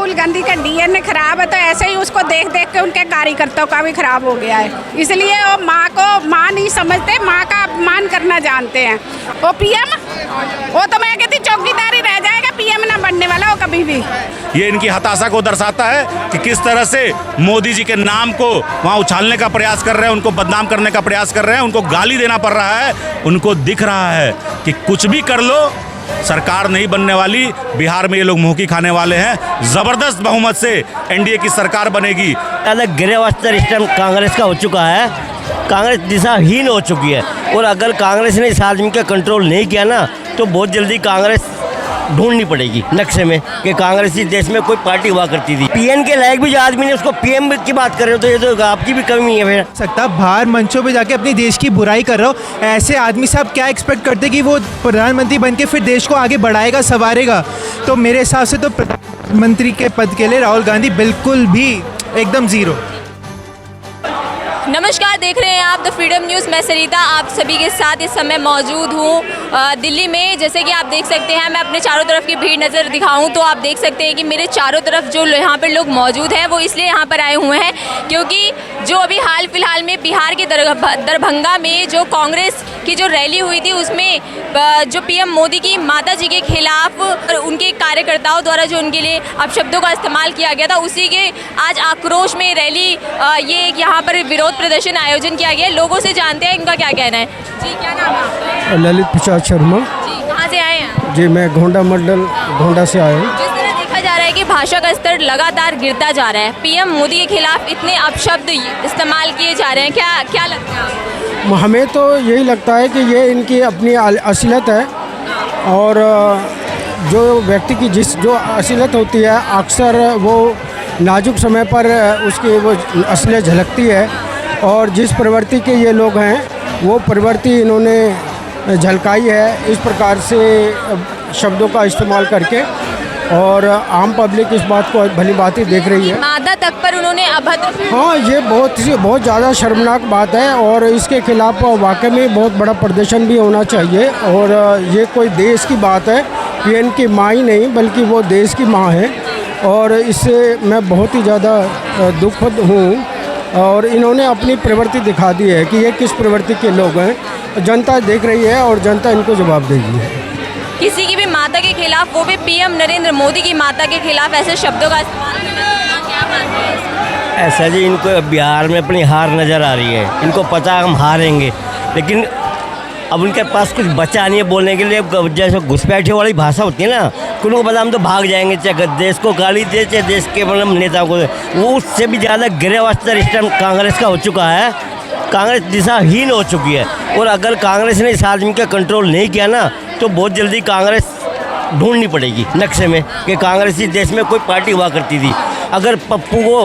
राहुल गांधी का डीएनए खराब है, तो ऐसे ही उसको देख देख के उनके कार्यकर्ताओं का भी खराब हो गया है। इसलिए वो माँ को माँ नहीं समझते, माँ का अपमान करना जानते हैं। वो पीएम, वो तो मैं कहती चौकीदारी रह जाएगा, पीएम ना बनने वाला वो कभी भी। ये इनकी हताशा को दर्शाता है कि किस तरह से मोदी जी के नाम को वहाँ उछालने का प्रयास कर रहे हैं, उनको बदनाम करने का प्रयास कर रहे हैं, उनको गाली देना पड़ रहा है। उनको दिख रहा है कि कुछ भी कर लो, सरकार नहीं बनने वाली। बिहार में ये लोग मुँह की खाने वाले हैं। ज़बरदस्त बहुमत से एनडीए की सरकार बनेगी। अलग गिरफ्तार स्तर इस टाइम कांग्रेस का हो चुका है। कांग्रेस दिशाहीन हो चुकी है, और अगर कांग्रेस ने इस आदमी का कंट्रोल नहीं किया ना, तो बहुत जल्दी कांग्रेस ढूंढनी पड़ेगी नक्शे में कि कांग्रेस इस देश में कोई पार्टी हुआ करती थी। पीएम के लायक भी जो आदमी ने उसको पीएम की बात कर रहे हो, तो ये तो आपकी भी कमी है। फिर सकता बाहर मंचों पे जाके अपने देश की बुराई कर रहे हो, ऐसे आदमी से आप क्या एक्सपेक्ट करते कि वो प्रधानमंत्री बन के फिर देश को आगे बढ़ाएगा, संवारेगा? तो मेरे हिसाब से तो प्रधानमंत्री के पद के लिए राहुल गांधी बिल्कुल भी एकदम ज़ीरो। नमस्कार, देख रहे हैं आप द फ्रीडम न्यूज़। मैं सरिता आप सभी के साथ इस समय मौजूद हूँ दिल्ली में। जैसे कि आप देख सकते हैं, मैं अपने चारों तरफ की भीड़ नज़र दिखाऊं तो आप देख सकते हैं कि मेरे चारों तरफ जो यहाँ पर लोग मौजूद हैं वो इसलिए यहाँ पर आए हुए हैं क्योंकि जो अभी हाल फिलहाल में बिहार के दरभंगा में जो कांग्रेस की जो रैली हुई थी, उसमें जो पीएम मोदी की माता जी के खिलाफ उनके कार्यकर्ताओं द्वारा जो उनके लिए अपशब्दों का इस्तेमाल किया गया था, उसी के आज आक्रोश में रैली ये यहाँ पर विरोध प्रदर्शन आयोजन किया गया है। लोगों से जानते हैं इनका क्या कहना है। जी, क्या नाम है आपका? ललित प्रसाद शर्मा। जी, कहाँ से आए हैं? जी, मैं गोंडा मंडल गोंडा से आया हूँ। जिस तरह देखा जा रहा है कि भाषा का स्तर लगातार गिरता जा रहा है, पीएम मोदी के खिलाफ इतने अपशब्द इस्तेमाल किए जा रहे हैं, क्या लगता है आपको? हमें तो यही लगता है कि ये इनकी अपनी असलियत है, और जो व्यक्ति की जो असलियत होती है अक्सर वो नाजुक समय पर उसकी वो असलियत झलकती है, और जिस प्रवृत्ति के ये लोग हैं वो प्रवृत्ति इन्होंने झलकाई है इस प्रकार से शब्दों का इस्तेमाल करके, और आम पब्लिक इस बात को भली बात ही देख रही है। मादा तक पर उन्होंने अभद्र। हाँ, ये बहुत ज़्यादा शर्मनाक बात है, और इसके खिलाफ वाकई में बहुत बड़ा प्रदर्शन भी होना चाहिए। और ये कोई देश की बात है, पीएम की माँ ही नहीं बल्कि वो देश की माँ है, और इससे मैं बहुत ही ज़्यादा दुखद हूँ। और इन्होंने अपनी प्रवृत्ति दिखा दी है कि ये किस प्रवृत्ति के लोग हैं। जनता देख रही है और जनता इनको जवाब देगी। किसी की भी माता के खिलाफ, वो भी पीएम नरेंद्र मोदी की माता के खिलाफ ऐसे शब्दों का इस्तेमाल करना, क्या मानते हैं? ऐसा जी, इनको बिहार में अपनी हार नज़र आ रही है। इनको पता है हम हारेंगे, लेकिन अब उनके पास कुछ बचा नहीं है बोलने के लिए। जैसे घुसपैठे वाली भाषा होती है ना, उनको पता हम तो भाग जाएंगे, चाहे देश को गाली दे चाहे देश के मतलब नेताओं को। वो उससे भी ज़्यादा गिरफ्तार स्तर इस टाइम कांग्रेस का हो चुका है। कांग्रेस दिशाहीन हो चुकी है, और अगर कांग्रेस ने इस आदमी का कंट्रोल नहीं किया ना, तो बहुत जल्दी कांग्रेस ढूंढनी पड़ेगी नक्शे में कि कांग्रेस इस देश में कोई पार्टी हुआ करती थी। अगर पप्पू को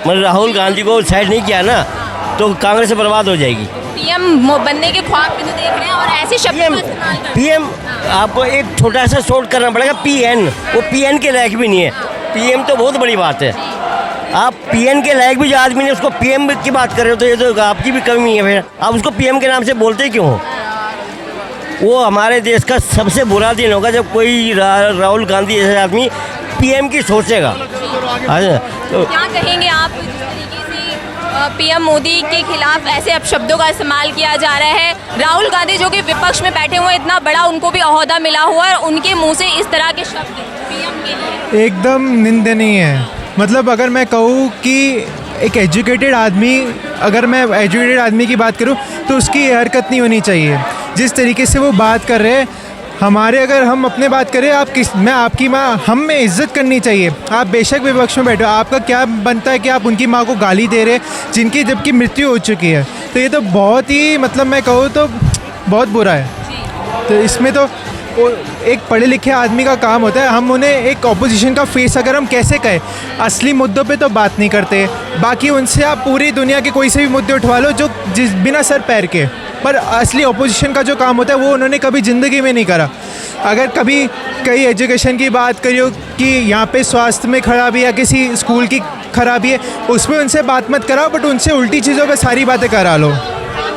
मतलब राहुल गांधी को साइड नहीं किया ना, तो कांग्रेस बर्बाद हो जाएगी। पीएम बनने के ख्वाब भी तो देख रहे हैं, और ऐसे शब्द पीएम आपको एक छोटा सा शॉर्ट करना पड़ेगा। पीएन, वो पीएन के लायक भी नहीं है। पीएम तो बहुत बड़ी बात है। आप पीएन के लायक भी जो आदमी ने उसको पीएम की बात कर रहे हो, तो ये तो आपकी भी कमी है। फिर आप उसको पीएम के नाम से बोलते क्यों हो? वो हमारे देश का सबसे बुरा दिन होगा जब कोई राहुल गांधी जैसे आदमी पीएम की सोचेगा। तो क्या कहेंगे आप, जिस तरीके से पीएम मोदी के खिलाफ ऐसे अपशब्दों का इस्तेमाल किया जा रहा है? राहुल गांधी जो कि विपक्ष में बैठे हुए, इतना बड़ा उनको भी ओहदा मिला हुआ है, उनके मुंह से इस तरह के शब्द पीएम के लिए एकदम निंदनीय है। मतलब अगर मैं कहूँ कि एक एजुकेटेड आदमी, अगर मैं एजुकेटेड आदमी की बात करूँ तो उसकी ये हरकत नहीं होनी चाहिए। जिस तरीके से वो बात कर रहे हैं, हमारे अगर हम अपने बात करें, मैं आपकी माँ, हम में इज़्ज़त करनी चाहिए। आप बेशक विपक्ष में बैठो, आपका क्या बनता है कि आप उनकी माँ को गाली दे रहे जिनकी जबकि मृत्यु हो चुकी है। तो ये तो बहुत ही, मतलब मैं कहूँ तो बहुत बुरा है। तो इसमें तो एक पढ़े लिखे आदमी का काम होता है, हम उन्हें एक ऑपोजिशन का फेस अगर हम कैसे कहें, असली मुद्दों पे तो बात नहीं करते। बाकी उनसे आप पूरी दुनिया के कोई से भी मुद्दे उठवा लो जो जिस बिना सर पैर के, पर असली ऑपोजिशन का जो काम होता है वो उन्होंने कभी ज़िंदगी में नहीं करा। अगर कभी कहीं एजुकेशन की बात करियो कि यहाँ पे स्वास्थ्य में खराबी या किसी स्कूल की खराबी है, उसमें उनसे बात मत कराओ, बट उनसे उल्टी चीज़ों पे सारी बातें करा लो।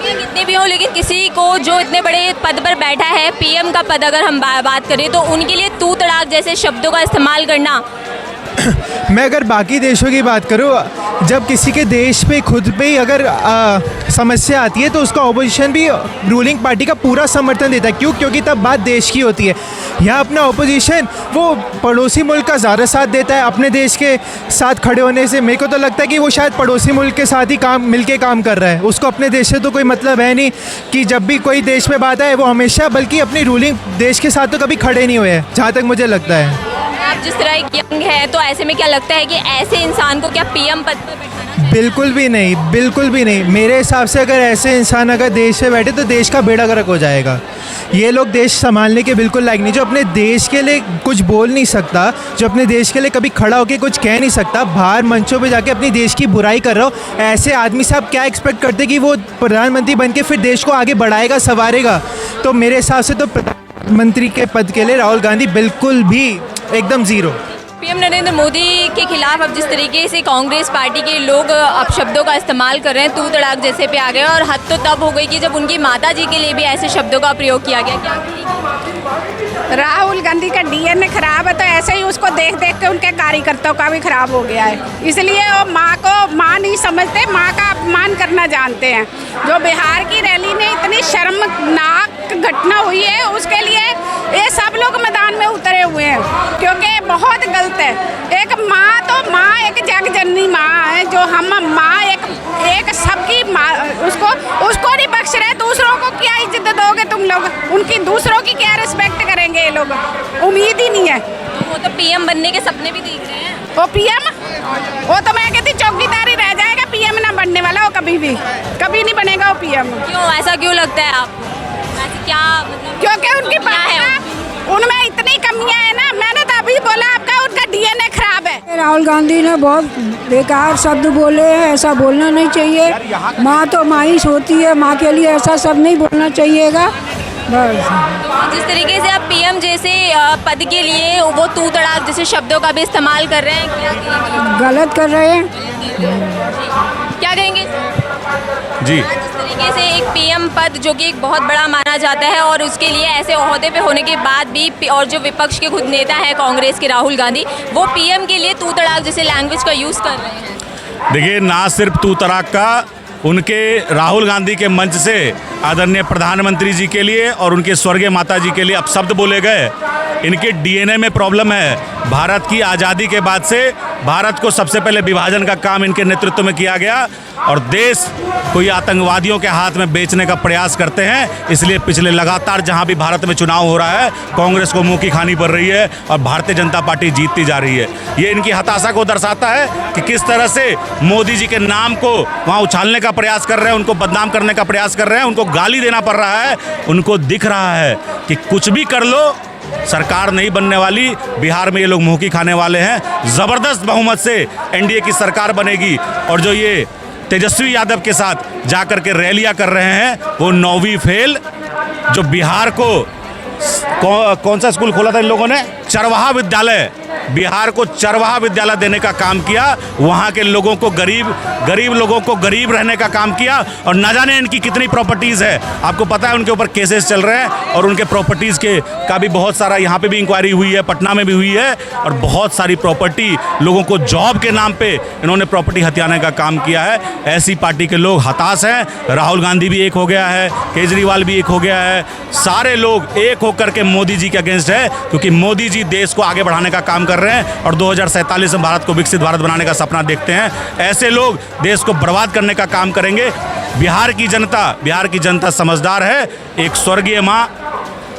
कितने भी हो, लेकिन किसी को जो इतने बड़े पद पर बैठा है, पीएम का पद अगर हम बात करें, तो उनके लिए तू तड़ाक जैसे शब्दों का इस्तेमाल करना मैं अगर बाकी देशों की बात करूँ, जब किसी के देश पे खुद पे ही अगर समस्या आती है तो उसका ऑपोजिशन भी रूलिंग पार्टी का पूरा समर्थन देता है। क्यों? क्योंकि तब बात देश की होती है। यहाँ अपना ऑपोजिशन वो पड़ोसी मुल्क का ज़्यादा साथ देता है। अपने देश के साथ खड़े होने से मेरे को तो लगता है कि वो शायद पड़ोसी मुल्क के साथ ही मिलके काम कर रहा है। उसको अपने देश से तो कोई मतलब है नहीं कि जब भी कोई देश में बात आए वो हमेशा, बल्कि अपनी रूलिंग देश के साथ तो कभी खड़े नहीं हुए हैं, जहाँ तक मुझे लगता है। आप जिस तरह एक यंग है तो ऐसे में क्या लगता है कि ऐसे इंसान को क्या पीएम पद पर बैठाना चाहिए? बिल्कुल भी नहीं, बिल्कुल भी नहीं। मेरे हिसाब से अगर ऐसे इंसान अगर देश में बैठे तो देश का बेड़ा गर्क हो जाएगा। ये लोग देश संभालने के बिल्कुल लायक नहीं। जो अपने देश के लिए कुछ बोल नहीं सकता, जो अपने देश के लिए कभी खड़ा होकर कुछ कह नहीं सकता, बाहर मंचों पे जाके अपनी देश की बुराई कर रहा हो, ऐसे आदमी से आप क्या एक्सपेक्ट करते कि वो प्रधानमंत्री बन के फिर देश को आगे बढ़ाएगा, संवारेगा? तो मेरे हिसाब से तो प्रधानमंत्री के पद के लिए राहुल गांधी बिल्कुल भी एकदम ज़ीरो। पीएम नरेंद्र मोदी के खिलाफ अब जिस तरीके से कांग्रेस पार्टी के लोग अपशब्दों का इस्तेमाल कर रहे हैं, तू तड़ाक जैसे पे आ गए, और हद तो तब हो गई कि जब उनकी माता जी के लिए भी ऐसे शब्दों का प्रयोग किया गया। क्या राहुल गांधी का डीएनए खराब है, तो ऐसे ही उसको देख देख के उनके कार्यकर्ताओं का भी खराब हो गया है। इसलिए वो माँ को माँ नहीं समझते, माँ का अपमान करना जानते हैं। जो बिहार की रैली में इतनी शर्मनाक घटना हुई है, उसके लिए ये सब लोग मैदान में उतरे हुए हैं, क्योंकि बहुत गलत है। एक माँ तो माँ एक जगजननी माँ है, जो हम माँ एक सबकी माँ, उसको नहीं बख्श रहे। दूसरों को क्या इज्जत दोगे तुम लोग? उनकी दूसरों की क्या रिस्पेक्ट करेंगे ये लोग? उम्मीद ही नहीं है। वो तो पीएम बनने के सपने भी देख रहे हैं। वो पीएम, वो तो मैं कहती चौकीदारी रह जाएगा, पीएम ना बनने वाला वो कभी नहीं बनेगा वो पीएम। क्यों ऐसा क्यों लगता है आपको? ऐसे क्या मतलब? क्योंकि उनकी क्या है उनमें इतनी कमियां हैं ना। मैंने तो अभी बोला आपका उनका डीएनए खराब है। राहुल गांधी ने बहुत बेकार शब्द बोले हैं, ऐसा बोलना नहीं चाहिए। माँ तो माँ ही होती है, माँ के लिए ऐसा सब नहीं बोलना चाहिएगा बस। तो जिस तरीके से आप पीएम जैसे पद के लिए वो तू तड़ाक जैसे शब्दों का भी इस्तेमाल कर रहे हैं, क्या कहेंगे? गलत कर रहे हैं। क्या कहेंगे जी। जिस तरीके से एक पीएम पद जो कि एक बहुत बड़ा माना जाता है, और उसके लिए ऐसे ओहदे पे होने के बाद भी, और जो विपक्ष के खुद नेता है कांग्रेस के राहुल गांधी, वो पीएम के लिए तू तड़ाक जैसे लैंग्वेज का यूज़ कर रहे हैं। देखिए, ना सिर्फ तू तड़ाक का उनके राहुल गांधी के मंच से आदरणीय प्रधानमंत्री जी के लिए और उनके स्वर्गीय माता जी के लिए अपशब्द बोले गए। इनके डीएनए में प्रॉब्लम है। भारत की आज़ादी के बाद से भारत को सबसे पहले विभाजन का काम इनके नेतृत्व में किया गया, और देश को ये आतंकवादियों के हाथ में बेचने का प्रयास करते हैं। इसलिए पिछले लगातार जहां भी भारत में चुनाव हो रहा है, कांग्रेस को मुंह की खानी पड़ रही है और भारतीय जनता पार्टी जीतती जा रही है। ये इनकी हताशा को दर्शाता है कि किस तरह से मोदी जी के नाम को वहाँ उछालने का प्रयास कर रहे हैं, उनको बदनाम करने का प्रयास कर रहे हैं, उनको गाली देना पड़ रहा है। उनको दिख रहा है कि कुछ भी कर लो, सरकार नहीं बनने वाली। बिहार में ये लोग मुंह की खाने वाले हैं। ज़बरदस्त बहुमत से एनडीए की सरकार बनेगी, और जो ये तेजस्वी यादव के साथ जाकर के रैलियां कर रहे हैं, वो 9वीं फेल, जो बिहार को कौन सा स्कूल खोला था इन लोगों ने? चरवाहा विद्यालय। बिहार को चरवाहा विद्यालय देने का काम किया, वहाँ के लोगों को गरीब लोगों को गरीब रहने का काम किया, और न जाने इनकी कितनी प्रॉपर्टीज़ है। आपको पता है उनके ऊपर केसेस चल रहे हैं, और उनके प्रॉपर्टीज़ के का भी बहुत सारा यहाँ पे भी इंक्वायरी हुई है, पटना में भी हुई है, और बहुत सारी प्रॉपर्टी लोगों को जॉब के नाम पे इन्होंने प्रॉपर्टी हथियाने का काम किया है। ऐसी पार्टी के लोग हताश हैं। राहुल गांधी भी एक हो गया है, केजरीवाल भी एक हो गया है, सारे लोग एक होकर के मोदी जी के अगेंस्ट है, क्योंकि मोदी जी देश को आगे बढ़ाने का काम कर रहे हैं और 2047 में भारत को विकसित भारत बनाने का सपना देखते हैं। ऐसे लोग देश को बर्बाद करने का काम करेंगे। बिहार की जनता समझदार है। एक स्वर्गीय माँ,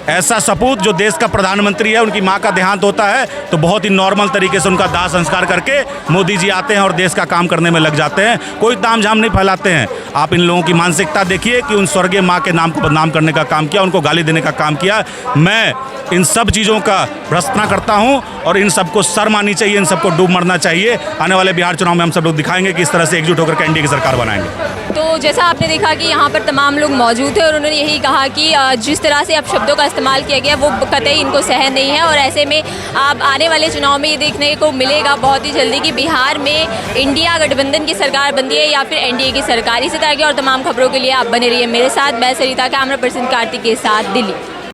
ऐसा सपूत जो देश का प्रधानमंत्री है, उनकी माँ का देहांत होता है तो बहुत ही नॉर्मल तरीके से उनका दाह संस्कार करके मोदी जी आते हैं और देश का काम करने में लग जाते हैं। कोई तामझाम नहीं फैलाते हैं। आप इन लोगों की मानसिकता देखिए कि उन स्वर्गीय माँ के नाम को बदनाम करने का काम किया, उनको गाली देने का काम किया। मैं इन सब चीज़ों का भ्रष्टना करता हूं, और इन सबको शर्म आनी चाहिए, इन सबको डूब मरना चाहिए। आने वाले बिहार चुनाव में हम सब लोग दिखाएंगे कि इस तरह से एकजुट होकर के एनडीए की सरकार बनाएंगे। तो जैसा आपने देखा कि यहाँ पर तमाम लोग मौजूद थे, और उन्होंने यही कहा कि जिस तरह से अपशब्दों का इस्तेमाल किया गया वो कतई इनको सहन नहीं है, और ऐसे में आप आने वाले चुनाव में ये देखने को मिलेगा बहुत ही जल्दी कि बिहार में इंडिया गठबंधन की सरकार बनती है या फिर एनडीए की सरकार। इसी तरह की और तमाम खबरों के लिए आप बने रहिए मेरे साथ। मैं सरिता, कैमरा पर्सन कार्तिक के साथ, दिल्ली।